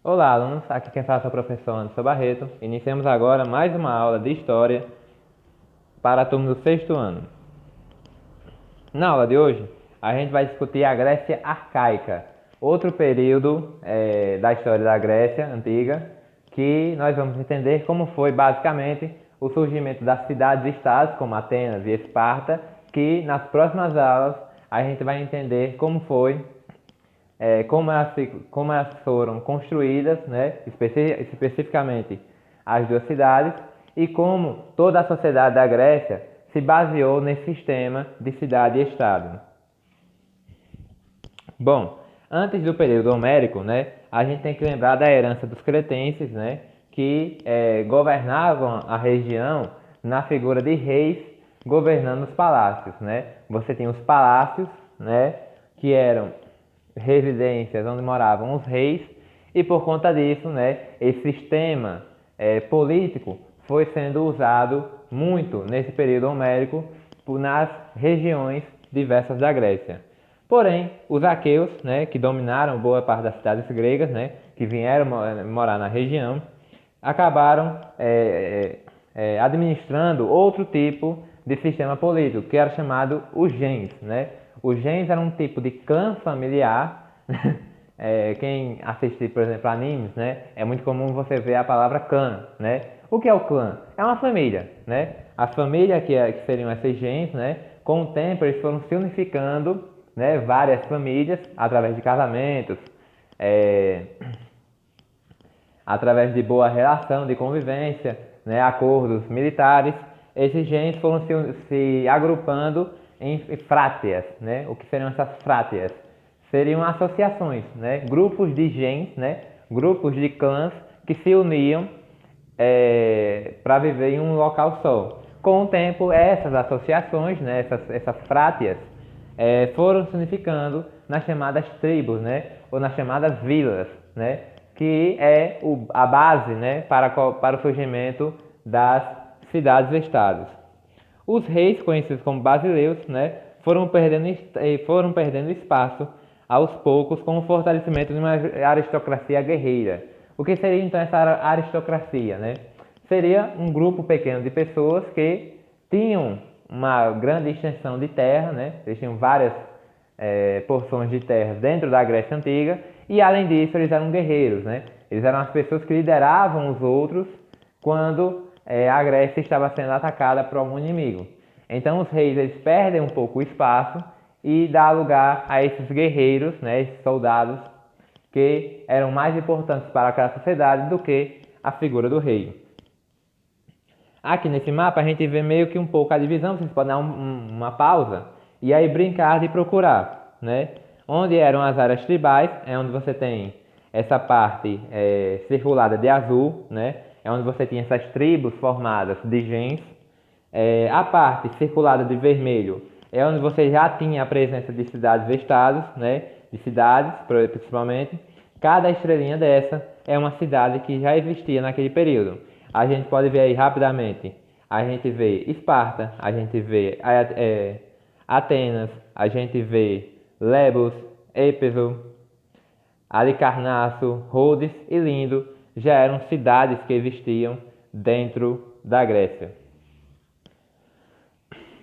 Olá, alunos. Aqui quem fala é o professor Anderson Barreto. Iniciamos agora mais uma aula de História para a turma do sexto ano. Na aula de hoje, a gente vai discutir a Grécia Arcaica, outro período da história da Grécia Antiga, que nós vamos entender como foi basicamente o surgimento das cidades-estados, como Atenas e Esparta, que nas próximas aulas a gente vai entender como foi como elas foram construídas, né, especificamente as duas cidades, e como toda a sociedade da Grécia se baseou nesse sistema de cidade e estado. Bom, antes do período homérico, né, a gente tem que lembrar da herança dos cretenses, né, que governavam a região na figura de reis governando os palácios, né? Você tinha os palácios, né, que eram residências onde moravam os reis, e por conta disso, né, esse sistema político foi sendo usado muito nesse período homérico nas regiões diversas da Grécia. Porém, os aqueus, né, que dominaram boa parte das cidades gregas, né, que vieram morar na região, acabaram administrando outro tipo de sistema político, que era chamado o gens, né? O gens era um tipo de clã familiar. Quem assiste, por exemplo, animes, né? É muito comum você ver a palavra clã, né? O que é o clã? É uma família, né? A família que seriam essas gens, né? Com o tempo eles foram se unificando, né? Várias famílias através de casamentos, através de boa relação, de convivência, né? Acordos militares. Esses gens foram se agrupando em fráteas, né? O que seriam essas fráteas? Seriam associações, né? Grupos de gens, né? Grupos de clãs que se uniam para viver em um local só. Com o tempo, essas associações, né? essas fráteas, foram se unificando nas chamadas tribos, né? Ou nas chamadas vilas, né? Que é a base, né? para o surgimento das cidades-estados. Os reis, conhecidos como basileus, né, foram perdendo espaço aos poucos com o fortalecimento de uma aristocracia guerreira. O que seria então essa aristocracia? Né? Seria um grupo pequeno de pessoas que tinham uma grande extensão de terra, né? Eles tinham várias porções de terra dentro da Grécia Antiga, e além disso eles eram guerreiros. Né? Eles eram as pessoas que lideravam os outros quando a Grécia estava sendo atacada por algum inimigo. Então os reis eles perdem um pouco o espaço e dá lugar a esses guerreiros, né, esses soldados que eram mais importantes para aquela sociedade do que a figura do rei. Aqui nesse mapa a gente vê meio que um pouco a divisão. Vocês podem dar uma pausa e aí brincar de procurar, né? Onde eram as áreas tribais, é onde você tem essa parte circulada de azul, né? É onde você tinha essas tribos formadas de gens. A parte circulada de vermelho é onde você já tinha a presença de cidades e estados, né? De cidades, principalmente. Cada estrelinha dessa é uma cidade que já existia naquele período. A gente pode ver aí rapidamente. A gente vê Esparta, a gente vê Atenas, a gente vê Lebos, Éfeso, Halicarnasso, Rhodes e Lindo. Já eram cidades que existiam dentro da Grécia.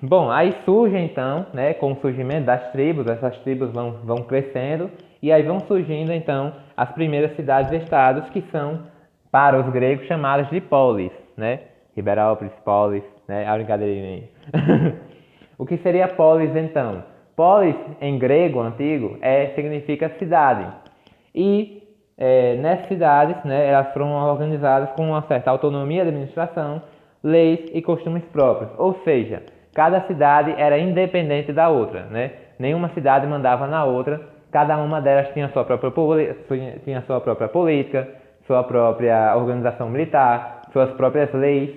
Bom, aí surge então, né, com o surgimento das tribos, essas tribos vão crescendo, e aí vão surgindo então as primeiras cidades-estados, que são, para os gregos, chamadas de polis, né? Riberópolis, polis, né? A brincadeirinha aí. O que seria polis então? Polis, em grego antigo, significa cidade. E nessas cidades, né, elas foram organizadas com uma certa autonomia de administração, leis e costumes próprios. Ou seja, cada cidade era independente da outra, né? Nenhuma cidade mandava na outra. Cada uma delas tinha sua própria política, sua própria organização militar, suas próprias leis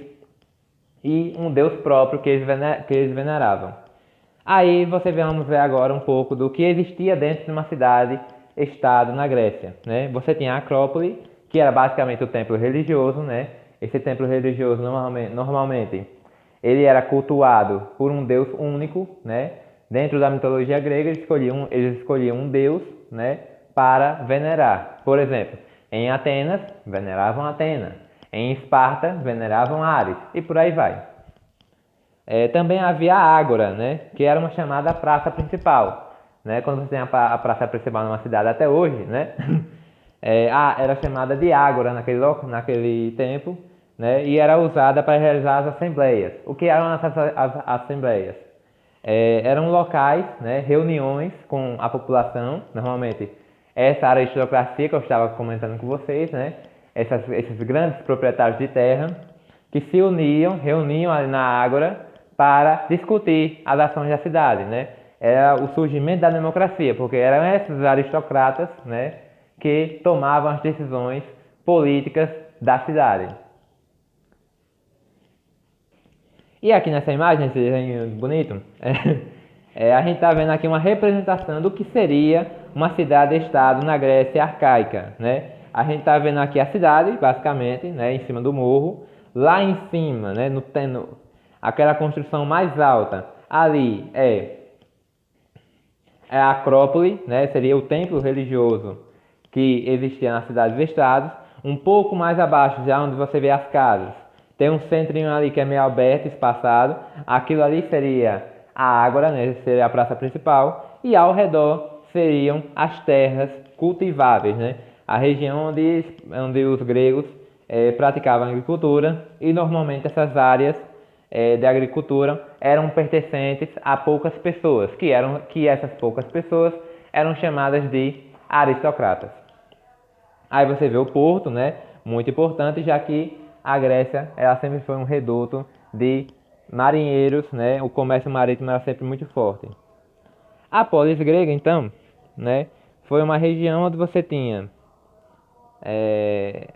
e um deus próprio que eles veneravam. Aí vamos ver agora um pouco do que existia dentro de uma cidade-estado na Grécia, né? Você tinha a Acrópole, que era basicamente o templo religioso, né? Esse templo religioso normalmente ele era cultuado por um deus único, né? Dentro da mitologia grega eles escolhiam um deus, né, para venerar. Por exemplo, Em Atenas, veneravam Atena. Em Esparta, veneravam Ares, e por aí vai. Também havia a Ágora, né, que era uma chamada praça principal. Né, quando você tem a praça principal numa cidade até hoje, né, era chamada de Ágora naquele tempo, né, e era usada para realizar as assembleias. O que eram as assembleias? Eram locais, né, reuniões com a população, normalmente essa aristocracia que eu estava comentando com vocês, né, esses grandes proprietários de terra, que se reuniam ali na Ágora para discutir as ações da cidade, né? Era o surgimento da democracia, porque eram esses aristocratas, né, que tomavam as decisões políticas da cidade. E aqui nessa imagem, esse desenho bonito, a gente está vendo aqui uma representação do que seria uma cidade-estado na Grécia arcaica, né? A gente está vendo aqui a cidade, basicamente, né, em cima do morro. Lá em cima, né, aquela construção mais alta, ali é a Acrópole, né, seria o templo religioso que existia na cidade dos estados. Um pouco mais abaixo, já onde você vê as casas, tem um centrinho ali que é meio aberto, espaçado. Aquilo ali seria a Ágora, né, seria a praça principal. E ao redor seriam as terras cultiváveis, né, a região onde os gregos praticavam agricultura. E normalmente essas áreas de agricultura eram pertencentes a poucas pessoas, que essas poucas pessoas eram chamadas de aristocratas. Aí você vê o porto, né, muito importante, já que a Grécia ela sempre foi um reduto de marinheiros, né, o comércio marítimo era sempre muito forte. A polis grega, então, né, foi uma região onde você tinha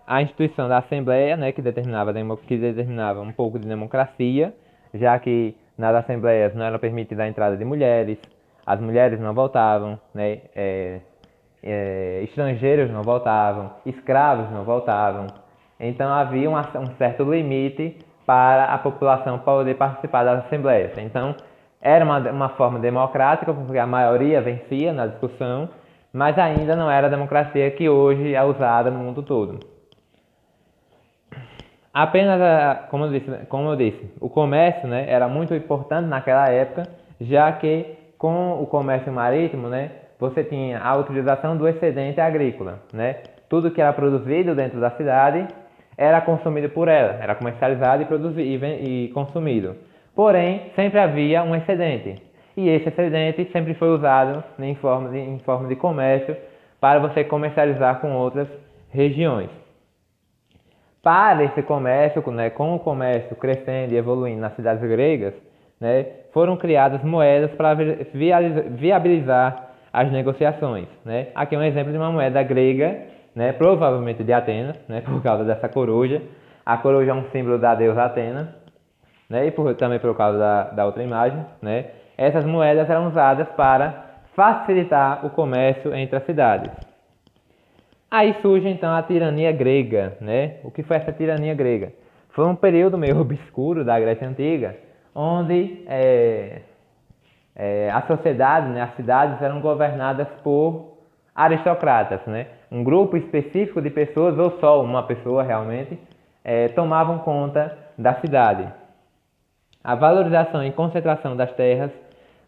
a instituição da Assembleia, né, que determinava um pouco de democracia, já que nas assembleias não era permitida a entrada de mulheres, as mulheres não votavam, né, estrangeiros não votavam, escravos não votavam. Então havia um certo limite para a população poder participar das assembleias. Então era uma forma democrática, porque a maioria vencia na discussão, mas ainda não era a democracia que hoje é usada no mundo todo. Apenas, como eu disse, o comércio, né, era muito importante naquela época, já que com o comércio marítimo, né, você tinha a utilização do excedente agrícola, né? Tudo que era produzido dentro da cidade era consumido por ela, era comercializado e consumido. Porém, sempre havia um excedente. E esse excedente sempre foi usado em forma de comércio para você comercializar com outras regiões. Para esse comércio, né, com o comércio crescendo e evoluindo nas cidades gregas, né, foram criadas moedas para viabilizar as negociações. Né? Aqui é um exemplo de uma moeda grega, né, provavelmente de Atenas, né, por causa dessa coruja. A coruja é um símbolo da deusa Atena, né, e também por causa da outra imagem. Né? Essas moedas eram usadas para facilitar o comércio entre as cidades. Aí surge então a tirania grega, né? O que foi essa tirania grega? Foi um período meio obscuro da Grécia Antiga, onde a sociedade, né, as cidades eram governadas por aristocratas, né? Um grupo específico de pessoas, ou só uma pessoa realmente, tomavam conta da cidade. A valorização e concentração das terras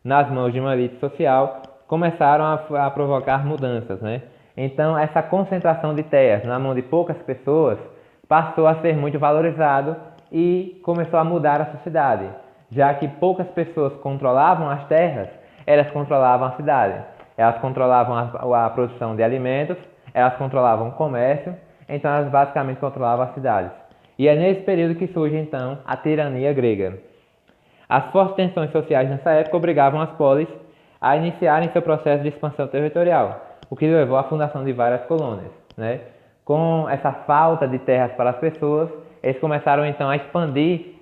nas mãos de uma elite social começaram a provocar mudanças, né? Então, essa concentração de terras na mão de poucas pessoas passou a ser muito valorizado e começou a mudar a sociedade, já que poucas pessoas controlavam as terras, elas controlavam a cidade, elas controlavam a produção de alimentos, elas controlavam o comércio, então elas basicamente controlavam as cidades. E é nesse período que surge então a tirania grega. As fortes tensões sociais nessa época obrigavam as polis a iniciarem seu processo de expansão territorial, o que levou à fundação de várias colônias. Né? Com essa falta de terras para as pessoas, eles começaram então a expandir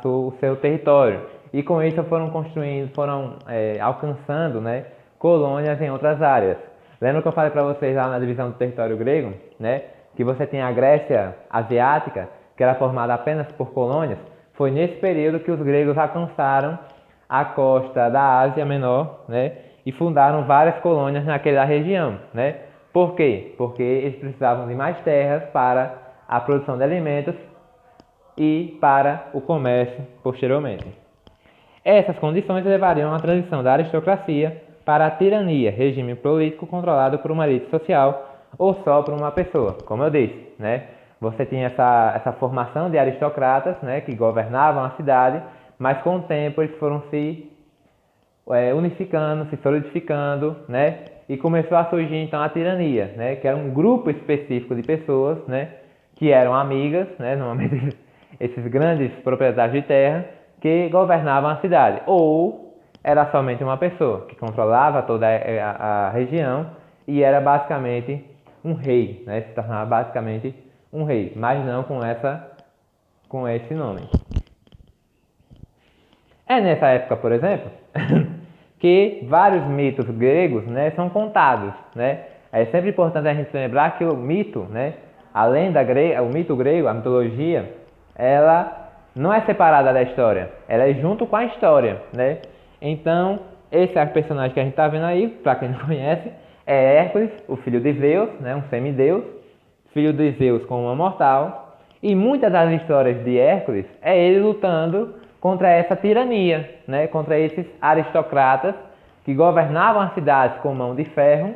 o seu território. E com isso foram alcançando, né, colônias em outras áreas. Lembra que eu falei para vocês lá na divisão do território grego, né, que você tem a Grécia Asiática, que era formada apenas por colônias? Foi nesse período que os gregos alcançaram a costa da Ásia Menor, né, e fundaram várias colônias naquela região, né? Por quê? Porque eles precisavam de mais terras para a produção de alimentos e para o comércio posteriormente. Essas condições levariam à transição da aristocracia para a tirania, regime político controlado por uma elite social ou só por uma pessoa, como eu disse, né? Você tinha essa formação de aristocratas, né, que governavam a cidade, mas com o tempo eles foram se unificando, se solidificando, né? E começou a surgir então a tirania, né? Que era um grupo específico de pessoas, né? Que eram amigas, né? Normalmente esses grandes proprietários de terra que governavam a cidade. Ou era somente uma pessoa que controlava toda a região e era basicamente um rei, né? Se tornava basicamente um rei, mas não com esse nome. É nessa época, por exemplo, que vários mitos gregos, né, são contados, né? É sempre importante a gente lembrar que o mito, né, a lenda grega, o mito grego, a mitologia, ela não é separada da história, ela é junto com a história, né? Então, esse é o personagem que a gente está vendo aí, para quem não conhece, é Hércules, o filho de Zeus, né, um semideus, filho de Zeus com uma mortal, e muitas das histórias de Hércules é ele lutando contra essa tirania, né? Contra esses aristocratas que governavam as cidades com mão de ferro,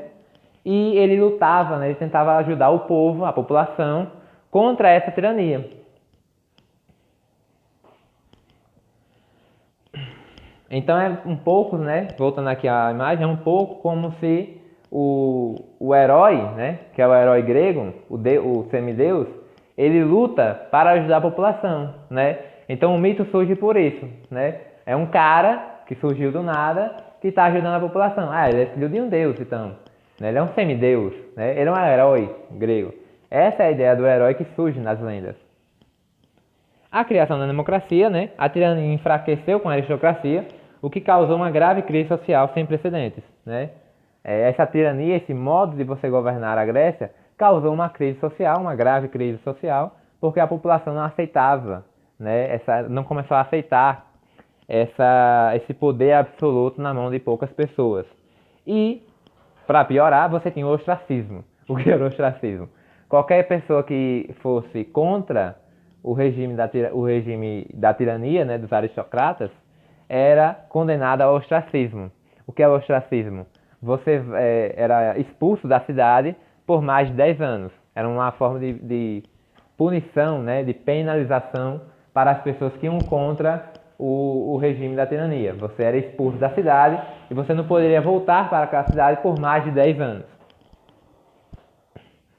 e ele lutava, né? Ele tentava ajudar o povo, a população, contra essa tirania. Então é um pouco, né? Voltando aqui à imagem, é um pouco como se o herói, né? Que é o herói grego, o semideus, ele luta para ajudar a população, né? Então o mito surge por isso, né? É um cara que surgiu do nada que está ajudando a população. Ah, ele é filho de um deus, então. Né? Ele é um semideus, né? Ele é um herói grego. Essa é a ideia do herói que surge nas lendas. A criação da democracia, né? A tirania enfraqueceu com a aristocracia, o que causou uma grave crise social sem precedentes, né? Essa tirania, esse modo de você governar a Grécia, causou uma crise social, uma grave crise social, porque a população não aceitava, né? Não começou a aceitar esse poder absoluto na mão de poucas pessoas. E, para piorar, você tinha o ostracismo. O que era o ostracismo? Qualquer pessoa que fosse contra o regime da tirania, né, dos aristocratas, era condenada ao ostracismo. O que é o ostracismo? Você era expulso da cidade por mais de 10 anos. Era uma forma de punição, né, de penalização para as pessoas que iam contra o regime da tirania. Você era expulso da cidade e você não poderia voltar para aquela cidade por mais de 10 anos.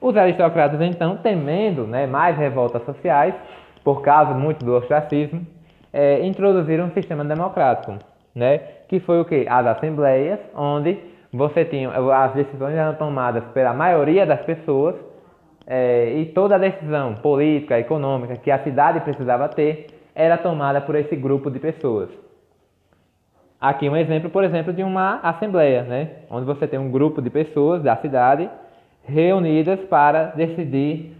Os aristocratas, então, temendo, né, mais revoltas sociais, por causa muito do ostracismo, introduziram um sistema democrático, né, que foi o quê? As assembleias, onde você tinha as decisões eram tomadas pela maioria das pessoas, e toda a decisão política, econômica que a cidade precisava ter era tomada por esse grupo de pessoas. Aqui um exemplo, por exemplo, de uma assembleia, né, onde você tem um grupo de pessoas da cidade reunidas para decidir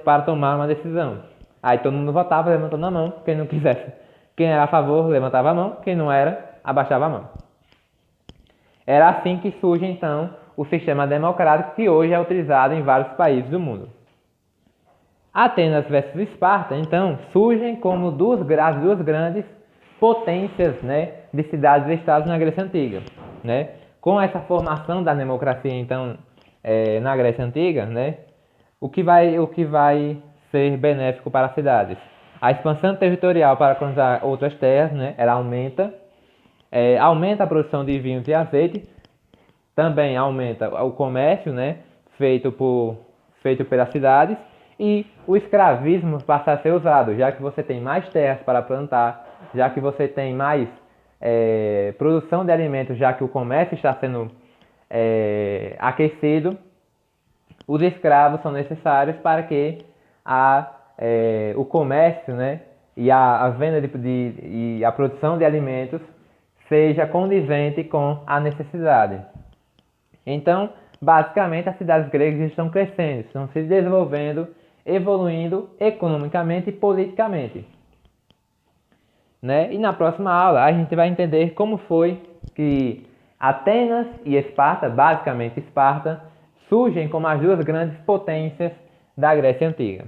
para tomar uma decisão. Aí todo mundo votava levantando a mão, quem não quisesse. Quem era a favor levantava a mão, quem não era, abaixava a mão. Era assim que surge então o sistema democrático que hoje é utilizado em vários países do mundo. Atenas versus Esparta, então, surgem como as duas grandes potências, né, de cidades e estados na Grécia Antiga, né? Com essa formação da democracia, então, na Grécia Antiga, né, o que vai ser benéfico para as cidades? A expansão territorial para colonizar outras terras, né, ela aumenta a produção de vinhos e azeite, também aumenta o comércio, né, feito pelas cidades, e o escravismo passa a ser usado, já que você tem mais terras para plantar, já que você tem mais produção de alimentos, já que o comércio está sendo aquecido, os escravos são necessários para que o comércio, né, e a venda e a produção de alimentos seja condizente com a necessidade. Então, basicamente, as cidades gregas estão crescendo, estão se desenvolvendo, evoluindo economicamente e politicamente. Né? E na próxima aula a gente vai entender como foi que Atenas e Esparta, basicamente Esparta, surgem como as duas grandes potências da Grécia Antiga.